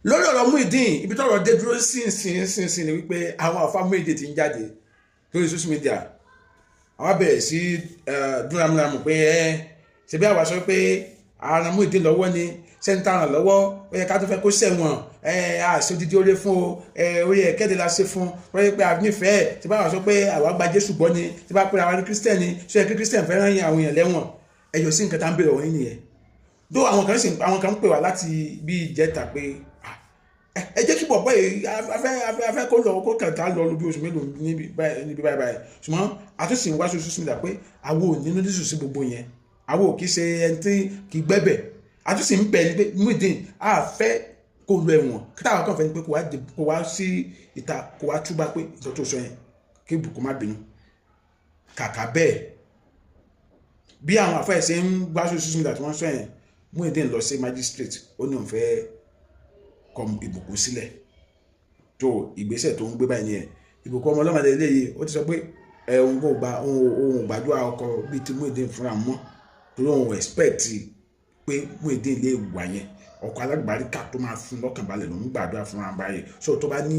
lórí ọ̀rọ̀ Muyideen ibi tọ́rọ̀ dé dúró sí ni wípé àwọn àfa Muyideen ti ń jáde lórí social media àwọn bẹ̀rẹ̀ sí dúnramúramù pé ṣe bí àwa sọ pé àrùn Muyideen lọ́wọ́ ni sẹ́ńtà ràn lọ́wọ́ ó yẹ ká tó fẹ́ kó sẹ̀wọ̀n àṣẹ odidi oore fún o orí ẹ̀kẹ́dẹ̀ la ṣe fún wọ́n yẹ pé a nífẹ̀ẹ́ tí bá wà sọ pé àwa gba Jésù gbọ́ ni tí bá pé àwa ní kírísítẹ́nì ṣe kí kírísítẹ́nì fẹ́ràn yín àwọn èèyàn lẹ́wọ̀n ẹ̀yọ̀ sí nǹkan tá ń bèrè wọ̀nyí nìyẹn dó àwọn kan ń pè wá láti bí ìjẹta pé ẹ jẹ́ kí bọ̀bọ̀ yìí afẹ́ kó lọ kó kẹta lọ lóbi oṣù mélòó níbi báyìí ṣùgbọ́n àtúnṣe wá sóṣù sílẹ̀ pé àwo nínú dísù sí gbogbo yẹn àwo kì í ṣe ẹni tí kì í gbẹ́bẹ̀ àtúnṣe ń bẹ̀ ní pé Muyideen a fẹ́ kó lọ ẹ̀wọ̀n kíta àwọn kan fẹ́ ni pé kó wá sí ìta kó wá túbá pé ìtọ́ tó sọ yẹn kí ibùkún má bínú kàkà bẹ́ẹ̀ bí àwọn àfẹ́ ṣe ń gbá sóṣù sílẹ̀ tí wọ́n sọ yẹn Muyideen lọ sí magistrate ó ní òun fẹ́ kọ ìbùkún sílẹ̀ tó ìgbésẹ̀ tó ń gbé báyìí nìyẹn ìbùkún ọmọ ọlọ́mọdé eléyìí ó ti sọ pé òun kò gba òun gbàdúrà ọkọ bíi ti Muyideen fúnra mọ́ torí òun expect pé Muyideen lè wà yẹn ọkọ alágbàríkà tó máa fún lọ́kàn balẹ̀ lòún gbàdúrà fúnra báyìí so tó bá ní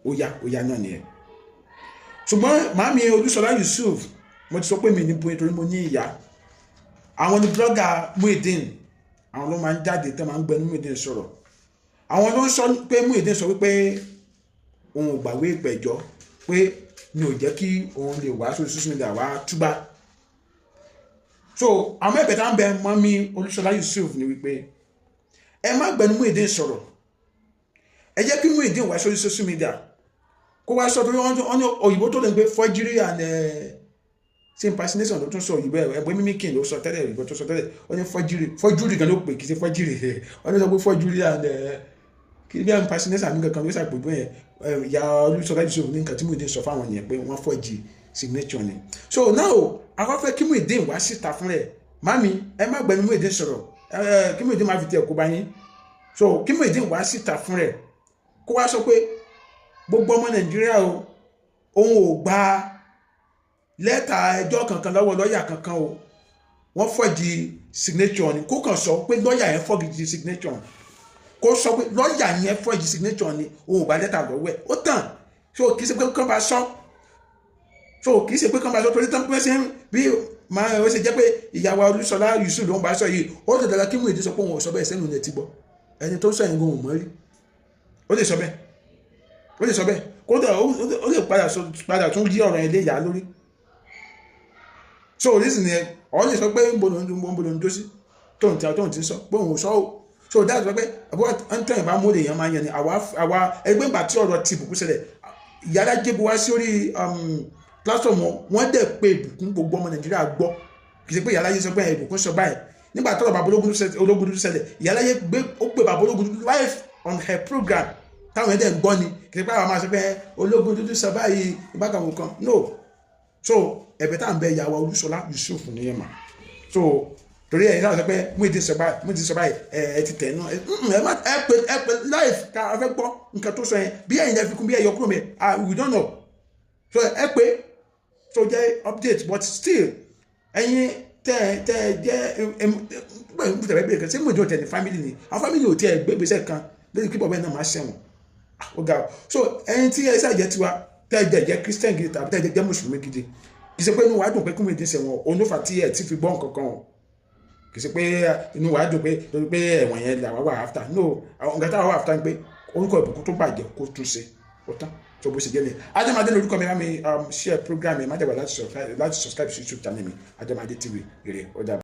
ó yá náà nìyẹn. ṣùgbọ́n màámi Olúṣọlá Yusuf mo ti sọ pé mi ní bóyá torí mo ní ìyá àwọn ni blogger Muyideen àwọn ló máa ń jáde tó máa ń gbẹnu Muyideen sọ̀rọ̀ àwọn ló ń sọ pé Muyideen sọ wípé òun ò gbàwé ìpẹ̀jọ́ pé mi ò jẹ́ kí òun lè wá sórí social media wá túbá so àwọn ẹ̀bẹ̀ tá ń bẹ mọ́mí Olúṣọlá Yusuf ni wípé ẹ má gbẹnu Muyideen sọ̀rọ̀ ẹ jẹ́ kí Muyideen wá sórí social media kó wá sọ torí wọ́n ní òyìnbó tó lè gbé forgery and ṣe impersonation ló tún sọ òyìnbó ẹgbẹ́ mímíkì ló sọ tẹ́lẹ̀ òyìnbó tó sọ tẹ́lẹ̀ wọ́n ní forgery gan ló pè kì í ṣe forgery wọ́n ní sọ pé forgery and kí bí impersonation mi kankan ló ṣàpèjọ yẹn ìyá Olúṣọlá Yusuf ní nǹkan tí Muyideen sọ fáwọn yẹn pé wọ́n forge signature ni so now àwọn fẹ́ kí Muyideen wá síta fún rẹ̀ mami ẹ má gbẹnu Muyideen sọ̀rọ̀ kí Muyideen má fi tiẹ̀ kó bá yín so kí Muyideen wá síta fún rẹ̀ kó wá sọ pé gbogbo ọmọ Nàìjíríà o òun ò gba lẹ́tà ẹjọ́ kankan lọ́wọ́ lọ́ọ̀yà kankan o wọ́n forge signature ni kó kàn sọ pé lọ́ọ̀yà yẹn forge signature kó sọ pé lọ́ọ̀yà yẹn forge signature ni òun ò gba lẹ́tà lọ́wọ́ ẹ̀ ó tàn so kì í ṣe pé kán bá sọ torí tán pẹ́ sí bí máa ó ṣe jẹ́ pé ìyàwó Olúṣọlá Yusuf ló ń bá sọ yìí ó lè dára kí Muyideen sọ pé òun ò sọ bẹ́ẹ̀ sẹ́nu ilẹ̀ ti gbọ́ ẹni tó sọ yẹn gan ò mọ́ rí ó lè sọ bẹ́ẹ̀ kódà ó lè padà tún rí ọ̀rọ̀ yẹn lé yà lórí so reason yẹn ọ lè sọ pé ń bolo ń dó sí tóun ti sọ pé òun sọ ó so that's why pé ẹntàn ìbá mú èèyàn máa ń yẹn ni àwa ẹgbẹ́ ìgbà tí ọ̀rọ̀ ti ìbùkún ṣẹlẹ̀ ìyára jẹ́bu wá sí orí platform wọn dẹ̀ pé ìbùkún gbogbo ọmọ Nàìjíríà gbọ́ kì í ṣe pé ìyára yé sọ pé ìbùkún sọ báyìí nígbà tọ́rọ̀ bàbá ológun dúdú ṣẹlẹ̀ ìyára yé ó pé bàbá ológun dúdú live on her program táwọn ẹ̀dẹ̀ ń gbọ́ ni kì í ṣe pé àwọn máa sọ pé ológun dúdú sọ báyìí ìbákan kan no so ẹ̀bẹ̀ tá à ń bẹ ìyàwó Olúṣọlá Yusuf nìyẹn mà so torí ẹ̀yin sábà sọ pé Muyideen sọ báyìí ẹ ti tẹ̀ náà ẹ pè live ká a fẹ́ gbọ́ nǹkan tó sọ yẹn bí ẹ̀yin ẹ fi kún bí ẹ yọ kúrò mi we don't know so ẹ pè so jẹ́ update but still ẹ̀yin tẹ́ jẹ́ tẹ̀wé gbé kan ṣé Muyideen tẹ̀ ní family ni àwọn family ò tiẹ̀ gbé gbèsè kan lórí kí bọ̀bẹ́ náà máa ṣẹ̀wọ̀n ó ga so ẹ̀yin tí ẹ ṣàjẹ́ tiwa tẹ́ jẹ́ Christian gidi tàbí tẹ́ jẹ́ mùsùlùmí gidi kì í ṣe pé inú wa dùn pé kí Muyideen ṣẹ̀wọ̀n onúfà tí ẹ̀ ti fi gbọ́ nǹkan kan kì í ṣe pé inú wa dùn pé torí pé ẹ̀wọ̀n yẹn làwọn wà after no àwọn nǹkan táwọn wà after ni pé orúkọ ìbùkún tó bàjẹ́ kó tún ṣe ó tán tó bó ṣe jẹ́ ni Adémadé lórúkọ mi láti share program ẹ̀ má jẹ́ wà láti subscribe sí YouTube channel mi Adémadé TV èrè ọjà.